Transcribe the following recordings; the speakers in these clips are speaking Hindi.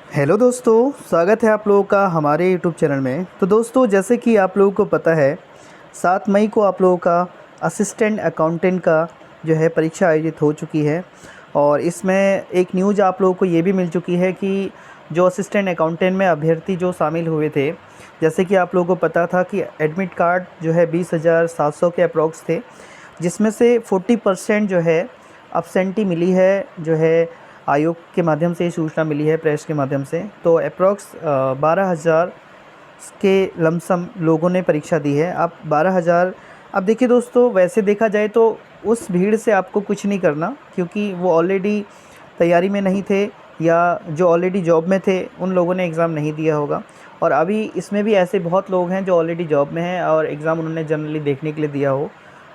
हेलो दोस्तों, स्वागत है आप लोगों का हमारे यूट्यूब चैनल में। तो दोस्तों, जैसे कि आप लोगों को पता है 7 मई को आप लोगों का असिस्टेंट अकाउंटेंट का जो है परीक्षा आयोजित हो चुकी है। और इसमें एक न्यूज़ आप लोगों को ये भी मिल चुकी है कि जो असिस्टेंट अकाउंटेंट में अभ्यर्थी जो शामिल हुए थे, जैसे कि आप लोगों को पता था कि एडमिट कार्ड जो है 20,700 के अप्रॉक्स थे, जिसमें से 40% जो है अब्सेंटी मिली है, जो है आयोग के माध्यम से ये सूचना मिली है, प्रेस के माध्यम से। तो अप्रॉक्स 12,000 के लमसम लोगों ने परीक्षा दी है। अब 12,000, अब देखिए दोस्तों, वैसे देखा जाए तो उस भीड़ से आपको कुछ नहीं करना, क्योंकि वो ऑलरेडी तैयारी में नहीं थे या जो ऑलरेडी जॉब में थे उन लोगों ने एग्ज़ाम नहीं दिया होगा। और अभी इसमें भी ऐसे बहुत लोग हैं जो ऑलरेडी जॉब में हैं और एग्ज़ाम उन्होंने जनरली देखने के लिए दिया हो,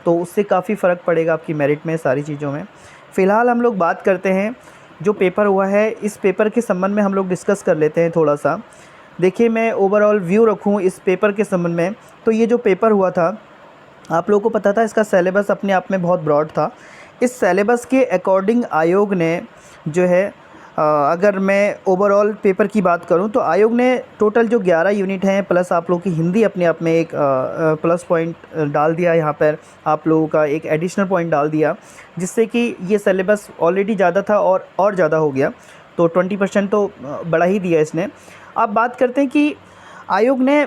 तो उससे काफ़ी फ़र्क पड़ेगा आपकी मेरिट में, सारी चीज़ों में। फ़िलहाल हम लोग बात करते हैं जो पेपर हुआ है, इस पेपर के संबंध में हम लोग डिस्कस कर लेते हैं थोड़ा सा। देखिए, मैं ओवरऑल व्यू रखूं इस पेपर के संबंध में, तो ये जो पेपर हुआ था, आप लोगों को पता था इसका सिलेबस अपने आप में बहुत ब्रॉड था। इस सिलेबस के अकॉर्डिंग आयोग ने जो है अगर मैं ओवरऑल पेपर की बात करूं तो आयोग ने टोटल जो 11 यूनिट हैं प्लस आप लोगों की हिंदी अपने आप में एक प्लस पॉइंट डाल दिया। यहाँ पर आप लोगों का एक एडिशनल पॉइंट डाल दिया, जिससे कि ये सिलेबस ऑलरेडी ज़्यादा था और ज़्यादा हो गया, तो 20% तो बढ़ा ही दिया इसने। अब बात करते हैं कि आयोग ने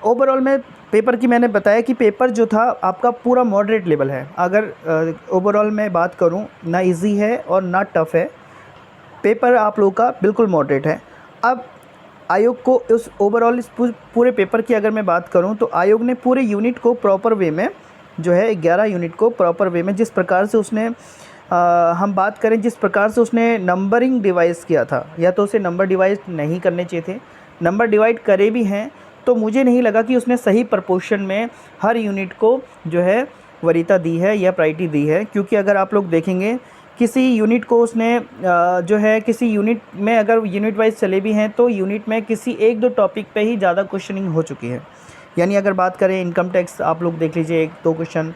ओवरऑल में पेपर की, मैंने बताया कि पेपर जो था आपका पूरा मॉडरेट लेवल है। अगर ओवरऑल मैं बात करूं, ना इजी है और ना टफ़ है, पेपर आप लोगों का बिल्कुल मॉडरेट है। अब आयोग को उस ओवरऑल इस पूरे पेपर की अगर मैं बात करूं तो आयोग ने पूरे यूनिट को प्रॉपर वे में जो है 11 यूनिट को प्रॉपर वे में जिस प्रकार से उसने हम बात करें, जिस प्रकार से उसने नंबरिंग डिवाइस किया था, या तो उसे नंबर डिवाइस नहीं करने चाहिए थे, नंबर डिवाइड करे भी हैं तो मुझे नहीं लगा कि उसने सही प्रपोर्शन में हर यूनिट को जो है वरीयता दी है या प्रायोरिटी दी है। क्योंकि अगर आप लोग देखेंगे किसी यूनिट को उसने जो है किसी यूनिट में अगर यूनिट वाइज चले भी हैं तो यूनिट में किसी एक दो टॉपिक पे ही ज़्यादा क्वेश्चनिंग हो चुकी है। यानी अगर बात करें इनकम टैक्स, आप लोग देख लीजिए 1-2 क्वेश्चन,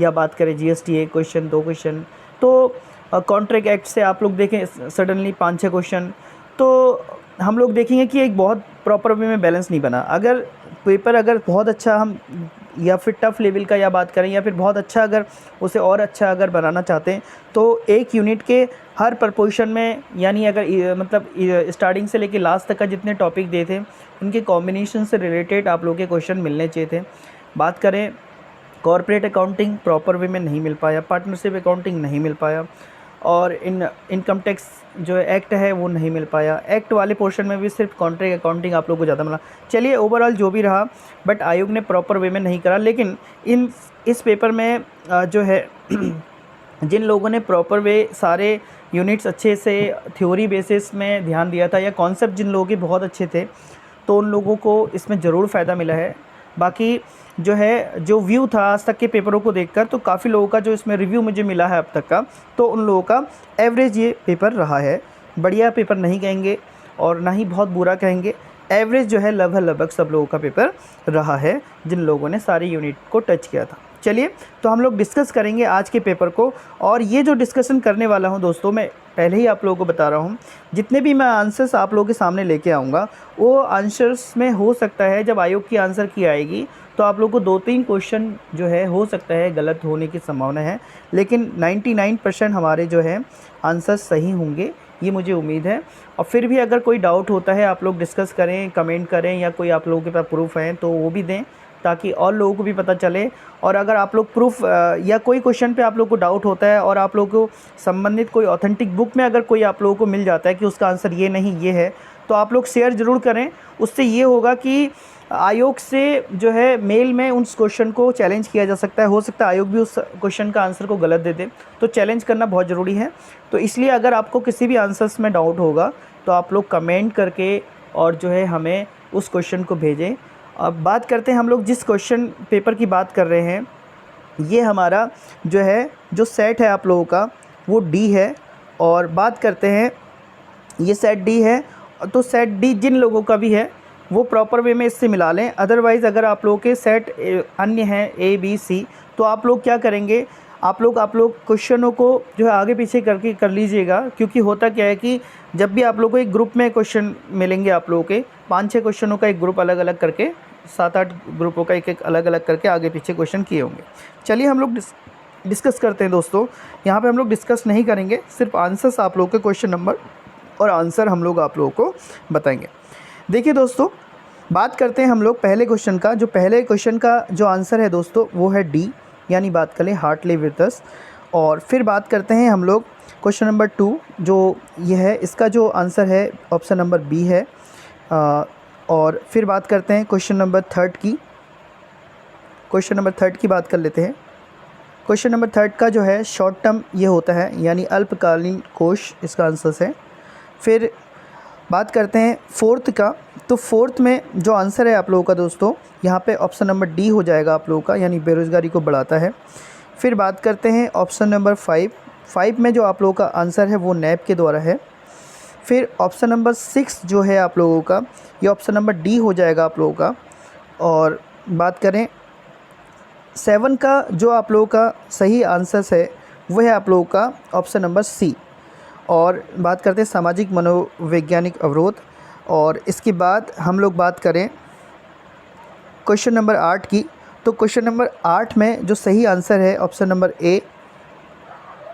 या बात करें जीएसटी 1 क्वेश्चन 2 क्वेश्चन, तो कॉन्ट्रैक्ट एक्ट से आप लोग देखें सडनली 5-6 क्वेश्चन। तो हम लोग देखेंगे कि एक बहुत प्रॉपर वे में बैलेंस नहीं बना। अगर पेपर अगर बहुत अच्छा हम या फिर टफ़ लेवल का या बात करें, या फिर बहुत अच्छा अगर उसे और अच्छा अगर बनाना चाहते हैं, तो एक यूनिट के हर प्रपोर्शन में, यानी अगर मतलब स्टार्टिंग से लेकर लास्ट तक का जितने टॉपिक दिए थे उनके कॉम्बिनेशन से रिलेटेड आप लोगों के क्वेश्चन मिलने चाहिए थे। बात करें कॉर्पोरेट अकाउंटिंग प्रॉपर वे में नहीं मिल पाया, पार्टनरशिप अकाउंटिंग नहीं मिल पाया, और इनकम टैक्स जो एक्ट है वो नहीं मिल पाया। एक्ट वाले पोर्शन में भी सिर्फ कॉन्ट्रैक्ट अकाउंटिंग आप लोग को ज़्यादा मिला। चलिए, ओवरऑल जो भी रहा, बट आयोग ने प्रॉपर वे में नहीं करा। लेकिन इस पेपर में जो है जिन लोगों ने प्रॉपर वे सारे यूनिट्स अच्छे से थ्योरी बेसिस में ध्यान दिया था, या कॉन्सेप्ट जिन लोगों के बहुत अच्छे थे, तो उन लोगों को इसमें ज़रूर फ़ायदा मिला है। बाकी जो है, जो व्यू था आज तक के पेपरों को देखकर, तो काफ़ी लोगों का जो इसमें रिव्यू मुझे मिला है अब तक का, तो उन लोगों का एवरेज ये पेपर रहा है। बढ़िया पेपर नहीं कहेंगे और ना ही बहुत बुरा कहेंगे, एवरेज जो है लगभग लगभग सब लोगों का पेपर रहा है जिन लोगों ने सारी यूनिट को टच किया था। चलिए, तो हम लोग डिस्कस करेंगे आज के पेपर को। और ये जो डिस्कशन करने वाला हूँ दोस्तों, मैं पहले ही आप लोगों को बता रहा हूँ, जितने भी मैं आंसर्स आप लोगों के सामने लेके आऊँगा, वो आंसर्स में हो सकता है जब आयोग की आंसर की आएगी तो आप लोगों को 2-3 क्वेश्चन जो है हो सकता है गलत होने की संभावना है, लेकिन 99% हमारे जो है आंसर सही होंगे, ये मुझे उम्मीद है। और फिर भी अगर कोई डाउट होता है आप लोग डिस्कस करें, कमेंट करें, या कोई आप लोगों के पास प्रूफ है तो वो भी दें, ताकि और लोगों को भी पता चले। और अगर आप लोग प्रूफ या कोई क्वेश्चन पे आप लोग को डाउट होता है और आप लोगों को संबंधित कोई ऑथेंटिक बुक में अगर कोई आप लोगों को मिल जाता है कि उसका आंसर ये नहीं ये है, तो आप लोग शेयर ज़रूर करें। उससे ये होगा कि आयोग से जो है मेल में उस क्वेश्चन को चैलेंज किया जा सकता है। हो सकता है आयोग भी उस क्वेश्चन का आंसर को गलत दे दे, तो चैलेंज करना बहुत ज़रूरी है। तो इसलिए अगर आपको किसी भी आंसर्स में डाउट होगा तो आप लोग कमेंट करके और जो है हमें उस क्वेश्चन को भेजें। अब बात करते हैं, हम लोग जिस क्वेश्चन पेपर की बात कर रहे हैं, ये हमारा जो है जो सेट है आप लोगों का वो डी है। और बात करते हैं, ये सेट डी है, तो सेट डी जिन लोगों का भी है वो प्रॉपर वे में इससे मिला लें। अदरवाइज़ अगर आप लोगों के सेट अन्य हैं A B C, तो आप लोग क्या करेंगे, आप लोग क्वेश्चनों को जो है आगे पीछे करके कर लीजिएगा, क्योंकि होता क्या है कि जब भी आप लोगों को एक ग्रुप में क्वेश्चन मिलेंगे, आप लोगों के 5-6 क्वेश्चनों का एक ग्रुप अलग अलग करके, 7-8 ग्रुपों का एक एक अलग अलग करके आगे पीछे क्वेश्चन किए होंगे। चलिए हम लोग डिस्कस करते हैं दोस्तों। यहाँ पे हम लोग डिस्कस नहीं करेंगे, सिर्फ आंसर्स आप लोगों के क्वेश्चन नंबर और आंसर हम लोग आप लोगों को बताएंगे। देखिए दोस्तों, बात करते हैं हम लोग पहले क्वेश्चन का। जो पहले क्वेश्चन का जो आंसर है दोस्तों वो है डी, यानी बात करें हार्टली विथ अस। और फिर बात करते हैं हम लोग क्वेश्चन नंबर 2, जो ये है, इसका जो आंसर है ऑप्शन नंबर बी है। और फिर बात करते हैं क्वेश्चन नंबर 3 की। क्वेश्चन नंबर 3 की बात कर लेते हैं। क्वेश्चन नंबर 3 का जो है शॉर्ट टर्म ये होता है, यानी अल्पकालीन कोष, इसका आंसर है। फिर बात करते हैं 4th का। तो 4th में जो आंसर है आप लोगों का दोस्तों, यहाँ पे ऑप्शन नंबर डी हो जाएगा आप लोगों का, यानी बेरोज़गारी को बढ़ाता है। फिर बात करते हैं ऑप्शन नंबर 5 में जो आप लोगों का आंसर है वो नैप के द्वारा है। फिर ऑप्शन नंबर 6 जो है आप लोगों का, ये ऑप्शन नंबर डी हो जाएगा आप लोगों का। और बात करें 7 का, जो आप लोगों का सही आंसर है वह है आप लोगों का ऑप्शन नंबर सी। और बात करते हैं सामाजिक मनोवैज्ञानिक अवरोध। और इसके बाद हम लोग बात करें क्वेश्चन नंबर 8 की। तो क्वेश्चन नंबर 8 में जो सही आंसर है ऑप्शन नंबर ए।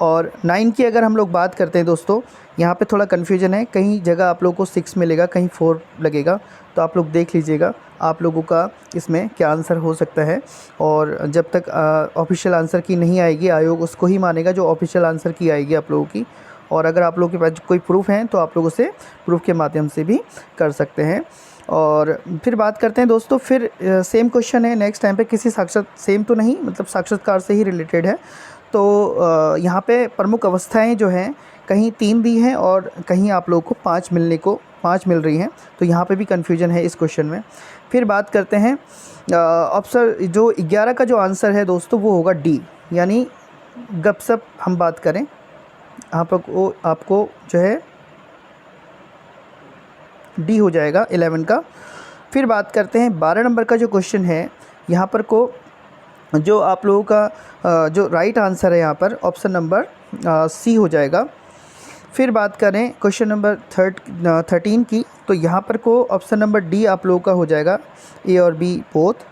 और 9 की अगर हम लोग बात करते हैं दोस्तों, यहाँ पे थोड़ा कन्फ्यूजन है, कहीं जगह आप लोगों को 6 मिलेगा, कहीं 4 लगेगा, तो आप लोग देख लीजिएगा आप लोगों का इसमें क्या आंसर हो सकता है। और जब तक ऑफिशियल आंसर की नहीं आएगी, आयोग उसको ही मानेगा जो ऑफिशियल आंसर की आएगी आप लोगों की। और अगर आप लोगों के पास कोई प्रूफ हैं तो आप लोग उसे प्रूफ के माध्यम से भी कर सकते हैं। और फिर बात करते हैं दोस्तों, फिर सेम क्वेश्चन है नेक्स्ट टाइम पे, किसी सेम तो नहीं, मतलब साक्षात्कार से ही रिलेटेड है। तो यहाँ पे प्रमुख अवस्थाएं जो हैं, कहीं 3 दी हैं और कहीं आप लोगों को 5 मिल रही हैं, तो यहाँ पे भी कन्फ्यूजन है इस क्वेश्चन में। फिर बात करते हैं ऑप्शन जो 11 का जो आंसर है दोस्तों वो होगा डी, यानी गपशप हम बात करें, आपको जो है डी हो जाएगा 11 का। फिर बात करते हैं 12 नंबर का जो क्वेश्चन है, यहाँ पर को जो आप लोगों का जो राइट आंसर है यहाँ पर ऑप्शन नंबर सी हो जाएगा। फिर बात करें क्वेश्चन नंबर 13 की। तो यहाँ पर को ऑप्शन नंबर डी आप लोगों का हो जाएगा, ए और बी बोथ।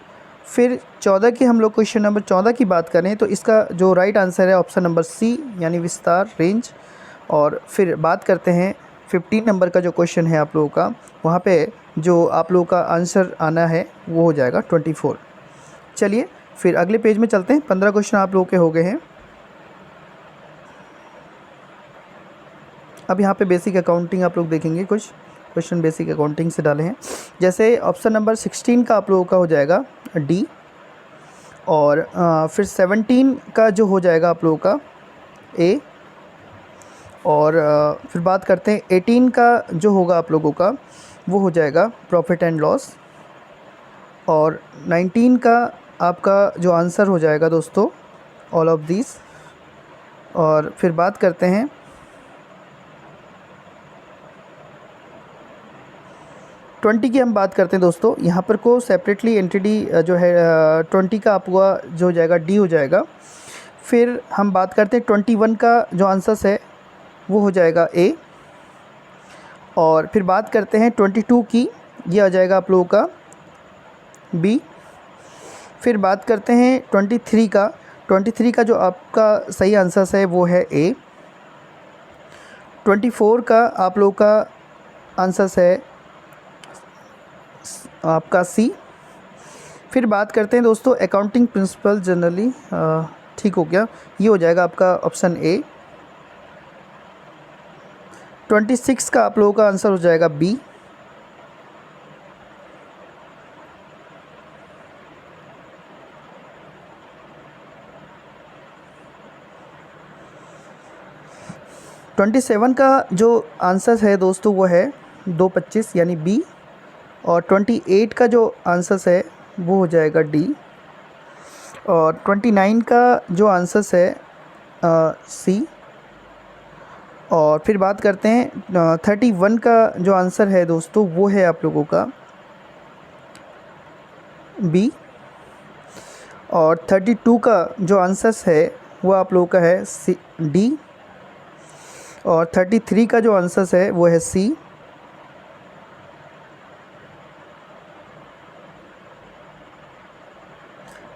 फिर 14 की हम लोग क्वेश्चन नंबर 14 की बात करें तो इसका जो राइट आंसर है ऑप्शन नंबर सी, यानी विस्तार, रेंज। और फिर बात करते हैं 15 नंबर का जो क्वेश्चन है आप लोगों का, वहाँ पे जो आप लोगों का आंसर आना है वो हो जाएगा 24। चलिए फिर अगले पेज में चलते हैं। 15 क्वेश्चन आप लोगों के हो गए हैं। अब यहाँ पे बेसिक अकाउंटिंग आप लोग देखेंगे, कुछ क्वेश्चन बेसिक अकाउंटिंग से डाले हैं। जैसे ऑप्शन नंबर 16 का आप लोगों का हो जाएगा डी। और फिर 17 का जो हो जाएगा आप लोगों का ए। और फिर बात करते हैं 18 का जो होगा आप लोगों का वो हो जाएगा प्रॉफिट एंड लॉस। और 19 का आपका जो आंसर हो जाएगा दोस्तों ऑल ऑफ दिस। और फिर बात करते हैं 20 की हम बात करते हैं दोस्तों, यहाँ पर को सेपरेटली एंटिटी जो है 20 का आपका जो हो जाएगा डी हो जाएगा। फिर हम बात करते हैं 21 का जो आंसर है वो हो जाएगा ए। और फिर बात करते हैं 22 की, ये आ जाएगा आप लोगों का बी। फिर बात करते हैं 23 का जो आपका सही आंसर है वो है ए। 24 का आप लोगों का आंसर है आपका सी। फिर बात करते हैं दोस्तों अकाउंटिंग प्रिंसिपल जनरली, ठीक हो गया, ये हो जाएगा आपका ऑप्शन ए। 26 का आप लोगों का आंसर हो जाएगा बी। ट्वेंटी 27 का जो आंसर है दोस्तों वो है 225 यानी बी। और 28 का जो आंसर है वो हो जाएगा डी। और 29 का जो आंसर है सी। और फिर बात करते हैं 31 का जो आंसर है दोस्तों वो है आप लोगों का बी। और 32 का जो आंसर है वो आप लोगों का है सी डी। और 33 का जो आंसर है वो है सी।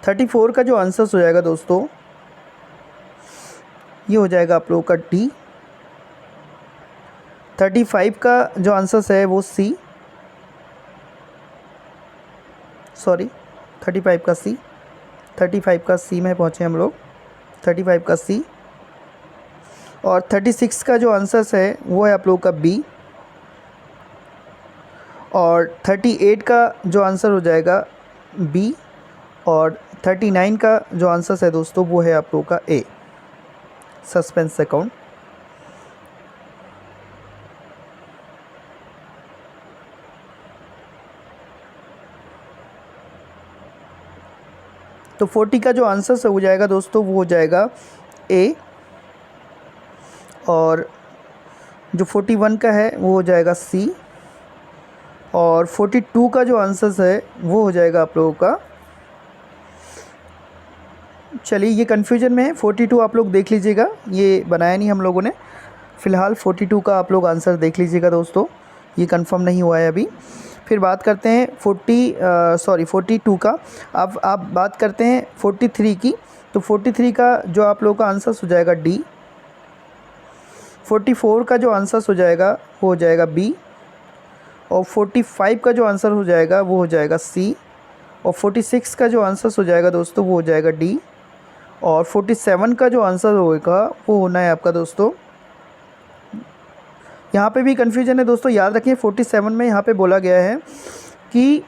थर्टी फोर का जो आंसर हो जाएगा दोस्तों ये हो जाएगा आप लोगों का डी। 35 का जो आंसर है वो सी, सॉरी 35 का सी, 35 का सी में पहुँचे हम लोग, 35 का सी। और 36 का जो आंसर है वो है आप लोगों का बी। और 38 का जो आंसर हो जाएगा बी। और 39 का जो आंसर है दोस्तों वो है आप लोगों का ए, सस्पेंस अकाउंट। तो 40 का जो आंसर हो जाएगा दोस्तों वो हो जाएगा ए। और जो 41 का है वो हो जाएगा सी। और 42 का जो आंसर है वो हो जाएगा आप लोगों का, चलिए ये कन्फ्यूजन में है, 42 आप लोग देख लीजिएगा, ये बनाया नहीं हम लोगों ने। फ़िलहाल 42 का आप लोग आंसर देख लीजिएगा दोस्तों, ये कंफर्म नहीं हुआ है अभी। फिर बात करते हैं 42 का। अब आप बात करते हैं 43 की। तो 43 का जो आप लोगों का आंसर हो जाएगा डी। 44 का जो आंसर हो जाएगा वो हो जाएगा बी। और 45 का जो आंसर हो जाएगा वो हो जाएगा सी। और 46 का जो आंसर हो जाएगा दोस्तों वो हो जाएगा डी। और 47 का जो आंसर होगा वो होना है आपका दोस्तों, यहाँ पे भी कन्फ्यूजन है दोस्तों, याद रखिए 47 में यहाँ पे बोला गया है कि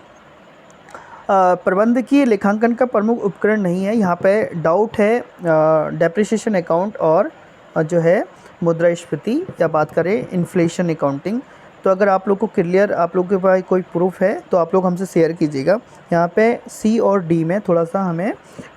प्रबंधकीय लेखांकन का प्रमुख उपकरण नहीं है। यहाँ पे डाउट है डेप्रिसिएशन अकाउंट और जो है मुद्रास्फीति, या बात करें इन्फ्लेशन अकाउंटिंग। तो अगर आप लोग को क्लियर, आप लोग के पास कोई प्रूफ है तो आप लोग हमसे शेयर कीजिएगा। यहाँ पे सी और डी में थोड़ा सा हमें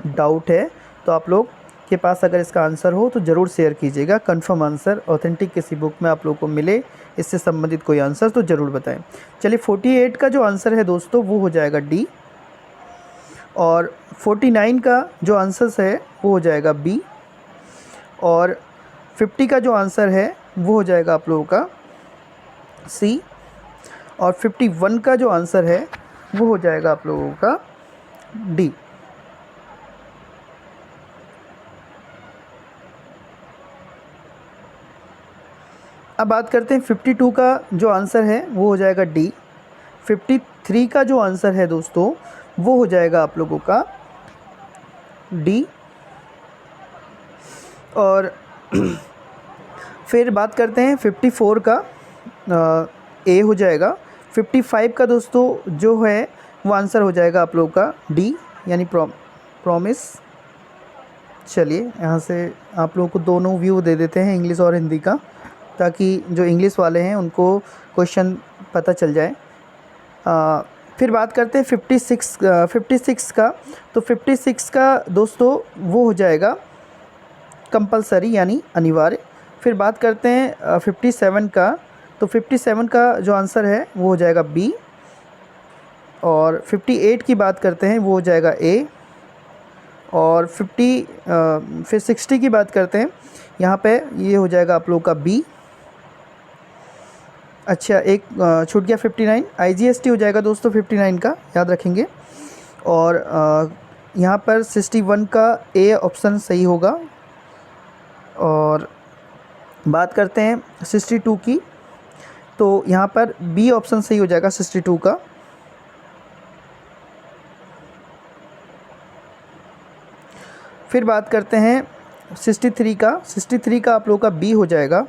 डाउट है, तो आप लोग के पास अगर इसका आंसर हो तो ज़रूर शेयर कीजिएगा। कंफर्म आंसर ऑथेंटिक किसी बुक में आप लोगों को मिले इससे संबंधित कोई आंसर तो ज़रूर बताएं। चलिए 48 का जो आंसर है दोस्तों वो हो जाएगा डी। और 49 का जो आंसर है वो हो जाएगा बी। और 50 का जो आंसर है वो हो जाएगा आप लोगों का सी। और 51 का जो आंसर है वो हो जाएगा आप लोगों का डी। अब बात करते हैं 52 का जो आंसर है वो हो जाएगा डी। 53 का जो आंसर है दोस्तों वो हो जाएगा आप लोगों का डी। और फिर बात करते हैं 54 का ए हो जाएगा। 55 का दोस्तों जो है वो आंसर हो जाएगा आप लोगों का डी, यानी प्रॉमिस। चलिए यहाँ से आप लोगों को दोनों व्यू दे देते हैं, इंग्लिश और हिंदी का, ताकि जो इंग्लिश वाले हैं उनको क्वेश्चन पता चल जाए। फिर बात करते हैं 56 का। तो 56 का दोस्तों वो हो जाएगा कंपलसरी, यानी अनिवार्य। फिर बात करते हैं 57 का। तो 57 का जो आंसर है वो हो जाएगा बी। और 58 की बात करते हैं वो हो जाएगा ए। और फिर 60 की बात करते हैं, यहाँ पे ये हो जाएगा आप लोगों का बी। अच्छा एक छूट गया 59, IGST हो जाएगा दोस्तों 59 का, याद रखेंगे। और यहाँ पर 61 का ए ऑप्शन सही होगा। और बात करते हैं 62 की। तो यहाँ पर बी ऑप्शन सही हो जाएगा 62 का। फिर बात करते हैं 63 का। 63 का आप लोगों का बी हो जाएगा,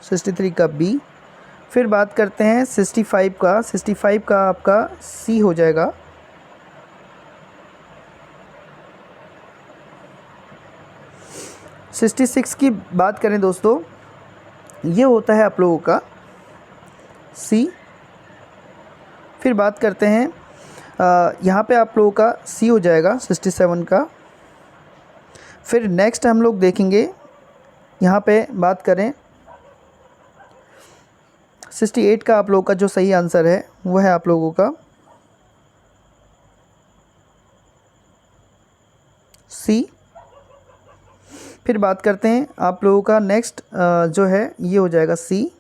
63 का बी। फिर बात करते हैं 65 का। 65 का आपका सी हो जाएगा। सिक्सटी सिक्स की बात करें दोस्तों, ये होता है आप लोगों का सी। फिर बात करते हैं यहाँ पे आप लोगों का सी हो जाएगा 67 का। फिर नेक्स्ट हम लोग देखेंगे, यहाँ पे बात करें 68 का आप लोगों का जो सही आंसर है वो है आप लोगों का सी। फिर बात करते हैं आप लोगों का नेक्स्ट जो है ये हो जाएगा सी।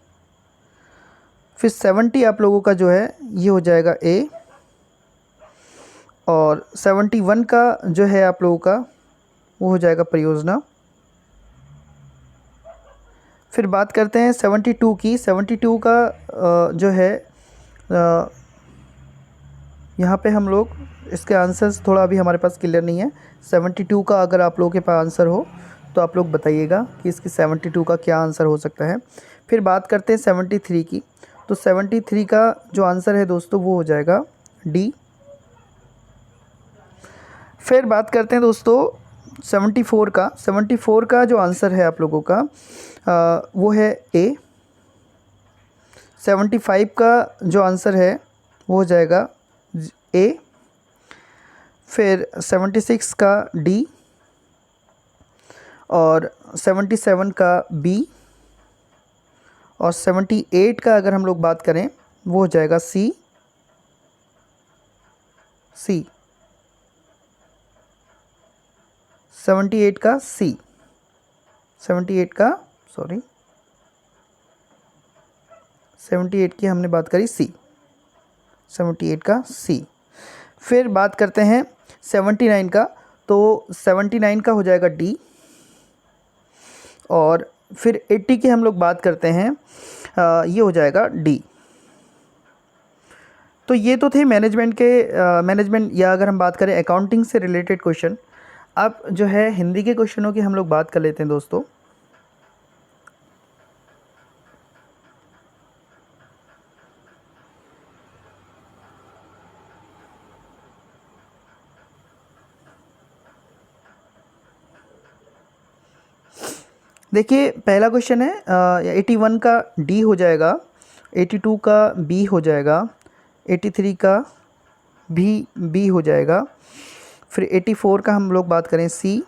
फिर 70 आप लोगों का जो है ये हो जाएगा ए। और 71 का जो है आप लोगों का वो हो जाएगा परियोजना। फिर बात करते हैं 72 की। 72 का जो है यहाँ पे हम लोग इसके आंसर्स थोड़ा अभी हमारे पास क्लियर नहीं है। 72 का अगर आप लोगों के पास आंसर हो तो आप लोग बताइएगा कि इसकी 72 का क्या आंसर हो सकता है। फिर बात करते हैं 73 की। तो 73 का जो आंसर है दोस्तों वो हो जाएगा डी। फिर बात करते हैं दोस्तों 74 का। 74 का जो आंसर है आप लोगों का वो है ए। 75 का जो आंसर है वो हो जाएगा ए। फिर 76 का डी। और 77 का बी। और 78 का अगर हम लोग बात करें वो हो जाएगा सी। 78 का सी। 78 का 78 की हमने बात करी सी। 78 का सी। फिर बात करते हैं 79 का। तो 79 का हो जाएगा डी। और फिर 80 की हम लोग बात करते हैं ये हो जाएगा डी। तो ये तो थे मैनेजमेंट के मैनेजमेंट या अगर हम बात करें अकाउंटिंग से रिलेटेड क्वेश्चन। अब जो है हिंदी के क्वेश्चनों की हम लोग बात कर लेते हैं दोस्तों। देखिए पहला क्वेश्चन है 81 का डी हो जाएगा, 82 का बी हो जाएगा, 83 का भी बी हो जाएगा। फिर 84 का हम लोग बात करें सी।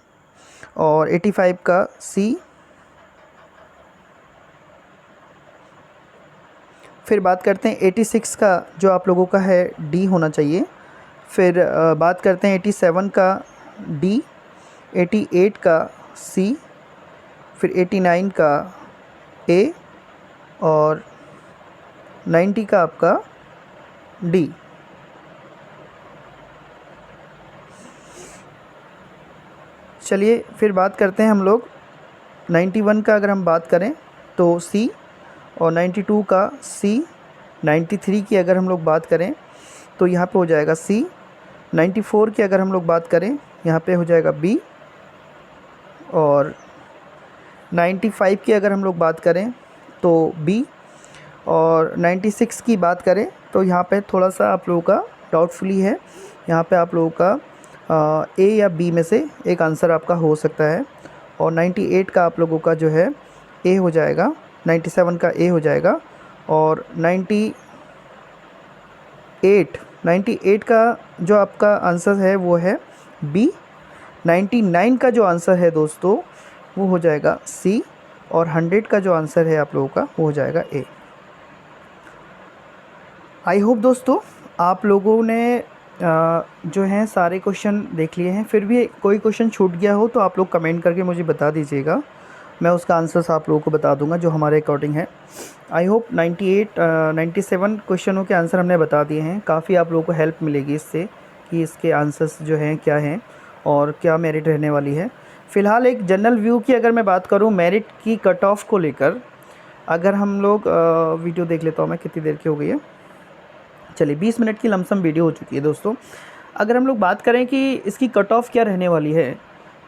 और 85 का सी। फिर बात करते हैं 86 का जो आप लोगों का है डी होना चाहिए। फिर बात करते हैं 87 का डी, 88 का सी, फिर 89 का ए और 90 का आपका डी। चलिए फिर बात करते हैं हम लोग 91 का अगर हम बात करें तो सी और 92 का सी। 93 की अगर हम लोग बात करें तो यहाँ पे हो जाएगा सी। 94 की अगर हम लोग बात करें यहाँ पे हो जाएगा बी। और 95 की अगर हम लोग बात करें तो बी। और 96 की बात करें तो यहाँ पे थोड़ा सा आप लोगों का डाउटफुली है। यहाँ पे आप लोगों का ए या बी में से एक आंसर आपका हो सकता है। और 98 का आप लोगों का जो है ए हो जाएगा, 97 का ए हो जाएगा। और 98 का जो आपका आंसर है वो है बी। 99 का जो आंसर है दोस्तों वो हो जाएगा सी। और 100 का जो आंसर है आप लोगों का वो हो जाएगा ए। आई होप दोस्तों आप लोगों ने जो हैं सारे क्वेश्चन देख लिए हैं। फिर भी कोई क्वेश्चन छूट गया हो तो आप लोग कमेंट करके मुझे बता दीजिएगा, मैं उसका आंसर्स आप लोगों को बता दूंगा जो हमारे अकॉर्डिंग है। आई होप 97 क्वेश्चनों के आंसर हमने बता दिए हैं। काफ़ी आप लोगों को हेल्प मिलेगी इससे कि इसके आंसर्स जो हैं क्या हैं और क्या मेरिट रहने वाली है। फ़िलहाल एक जनरल व्यू की अगर मैं बात करूँ मेरिट की कट ऑफ को लेकर, अगर हम लोग वीडियो देख लेता हूँ मैं, कितनी देर की हो गई है, चलिए 20 मिनट की लमसम वीडियो हो चुकी है दोस्तों। अगर हम लोग बात करें कि इसकी कट ऑफ क्या रहने वाली है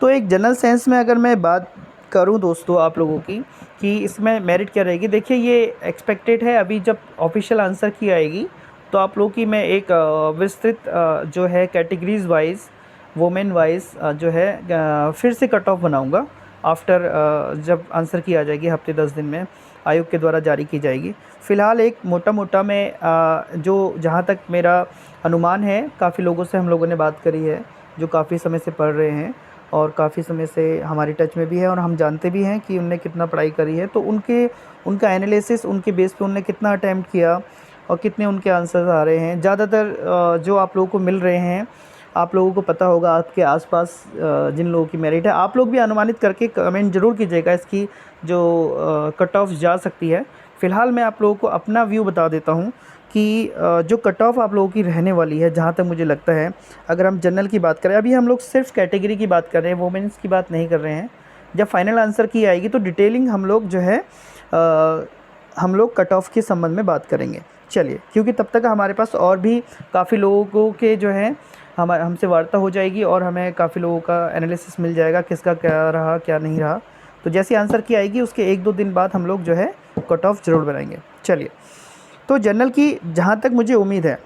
तो एक जनरल सेंस में अगर मैं बात करूं दोस्तों आप लोगों की कि इसमें मेरिट क्या रहेगी, देखिए ये एक्सपेक्टेड है। अभी जब ऑफिशियल आंसर की आएगी तो आप लोगों की मैं एक विस्तृत जो है कैटेगरीज वाइज, वोमेन वाइज जो है फिर से कट ऑफ बनाऊँगा आफ्टर जब आंसर की आ जाएगी हफ्ते 10 दिन में आयोग के द्वारा जारी की जाएगी। फ़िलहाल एक मोटा मैं जो जहाँ तक मेरा अनुमान है, काफ़ी लोगों से हम लोगों ने बात करी है जो काफ़ी समय से पढ़ रहे हैं और काफ़ी समय से हमारी टच में भी है और हम जानते भी हैं कि उनने कितना पढ़ाई करी है। तो उनका एनालिसिस, उनके बेस पे उनने कितना अटैम्प्ट किया और कितने उनके आंसर्स आ रहे हैं। ज़्यादातर जो आप लोगों को मिल रहे हैं आप लोगों को पता होगा, आपके आसपास जिन लोगों की मेरिट है, आप लोग भी अनुमानित करके कमेंट ज़रूर कीजिएगा इसकी जो कट ऑफ जा सकती है। फ़िलहाल मैं आप लोगों को अपना व्यू बता देता हूँ कि जो कट ऑफ आप लोगों की रहने वाली है, जहाँ तक मुझे लगता है, अगर हम जनरल की बात करें, अभी हम लोग सिर्फ कैटेगरी की बात कर रहे हैं, वोमेंस की बात नहीं कर रहे हैं। जब फाइनल आंसर की आएगी तो डिटेलिंग हम लोग जो है हम लोग कट ऑफ के संबंध में बात करेंगे। चलिए, क्योंकि तब तक हमारे पास और भी काफ़ी लोगों के जो है हमसे वार्ता हो जाएगी और हमें काफ़ी लोगों का एनालिसिस मिल जाएगा, किसका क्या रहा क्या नहीं रहा। तो जैसे आंसर की आएगी उसके 1-2 दिन बाद हम लोग जो है कट ऑफ ज़रूर बनाएंगे। चलिए, तो जनरल की जहाँ तक मुझे उम्मीद है,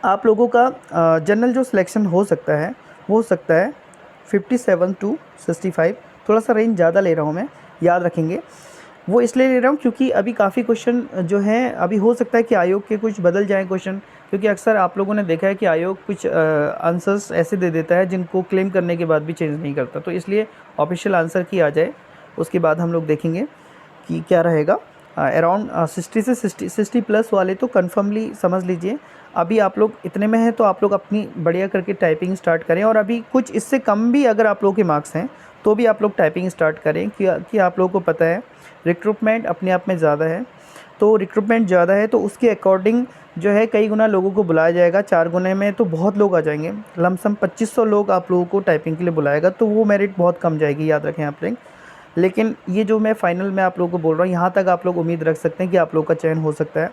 आप लोगों का जनरल जो सिलेक्शन हो सकता है वो हो सकता है 57 टू 65। थोड़ा सा रेंज ज़्यादा ले रहा हूँ मैं, याद रखेंगे। वो इसलिए ले रहा हूँ क्योंकि अभी काफ़ी क्वेश्चन जो हैं, अभी हो सकता है कि आयोग के कुछ बदल जाएँ क्वेश्चन, क्योंकि अक्सर आप लोगों ने देखा है कि आयोग कुछ आंसर्स ऐसे दे देता है जिनको क्लेम करने के बाद भी चेंज नहीं करता। तो इसलिए ऑफिशियल आंसर की आ जाए, उसके बाद हम लोग देखेंगे कि क्या रहेगा। अराउंड 60 से 60 प्लस वाले तो कन्फर्मली समझ लीजिए अभी आप लोग इतने में हैं, तो आप लोग अपनी बढ़िया करके टाइपिंग स्टार्ट करें। और अभी कुछ इससे कम भी अगर आप लोगों के मार्क्स हैं तो भी आप लोग टाइपिंग स्टार्ट करें, कि आप लोगों को पता है रिक्रूटमेंट अपने आप में ज़्यादा है। तो रिक्रूटमेंट ज़्यादा है तो उसके अकॉर्डिंग जो है कई गुना लोगों को बुलाया जाएगा। 4 गुने में तो बहुत लोग आ जाएंगे, लमसम 2500 लोग आप लोगों को टाइपिंग के लिए बुलाएगा, तो वो मेरिट बहुत कम जाएगी, याद रखें आप लोग। लेकिन ये जो मैं फ़ाइनल में आप लोगों को बोल रहा हूँ, यहाँ तक आप लोग उम्मीद रख सकते हैं कि आप लोगों का चयन हो सकता है।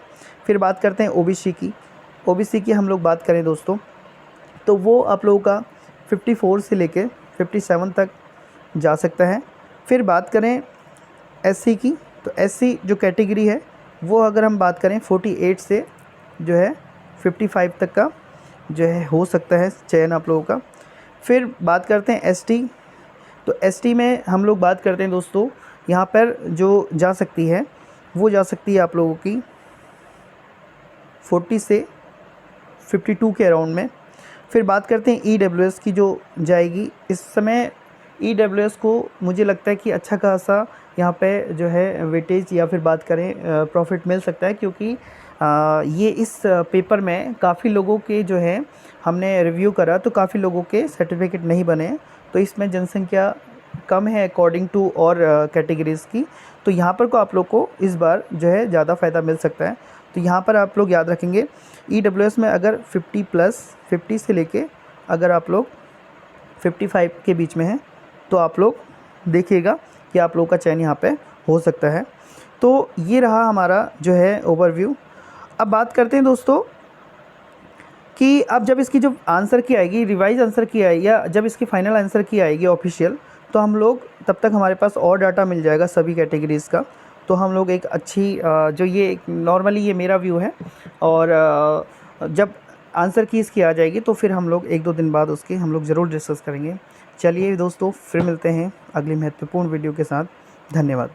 फिर बात करते हैं ओबीसी की। ओबीसी की हम लोग बात करें दोस्तों, तो वो आप लोगों का 54 से लेके 57 तक जा सकता है। फिर बात करें एससी की, तो एससी जो कैटेगरी है वो अगर हम बात करें 48 से जो है 55 तक का जो है हो सकता है चयन आप लोगों का। फिर बात करते हैं एसटी, तो एसटी में हम लोग बात करते हैं दोस्तों, यहाँ पर जो जा सकती है वो जा सकती है आप लोगों की 40 से 52 के अराउंड में। फिर बात करते हैं ईडब्ल्यूएस की, जो जाएगी इस समय ईडब्ल्यूएस को मुझे लगता है कि अच्छा खासा यहाँ पे जो है वेटेज या फिर बात करें प्रॉफिट मिल सकता है, क्योंकि ये इस पेपर में काफ़ी लोगों के जो है हमने रिव्यू करा तो काफ़ी लोगों के सर्टिफिकेट नहीं बने, तो इसमें जनसंख्या कम है अकॉर्डिंग टू और कैटेगरीज़ की। तो यहाँ पर को आप लोग को इस बार जो है ज़्यादा फ़ायदा मिल सकता है। तो यहाँ पर आप लोग याद रखेंगे ईडब्ल्यूएस में अगर 50 प्लस 50 से लेके अगर आप लोग 55 के बीच में हैं तो आप लोग देखिएगा कि आप लोगों का चयन यहाँ पे हो सकता है। तो ये रहा हमारा जो है ओवरव्यू। अब बात करते हैं दोस्तों कि अब जब इसकी जो आंसर की आएगी, रिवाइज आंसर की आएगी, या जब इसकी फाइनल आंसर की आएगी ऑफिशियल, तो हम लोग तब तक हमारे पास और डाटा मिल जाएगा सभी कैटेगरीज़ का। तो हम लोग एक अच्छी जो ये नॉर्मली ये मेरा व्यू है, और जब आंसर की इसकी आ जाएगी तो फिर हम लोग 1-2 दिन बाद उसकी हम लोग ज़रूर डिस्कस करेंगे। चलिए दोस्तों, फिर मिलते हैं अगली महत्वपूर्ण वीडियो के साथ। धन्यवाद।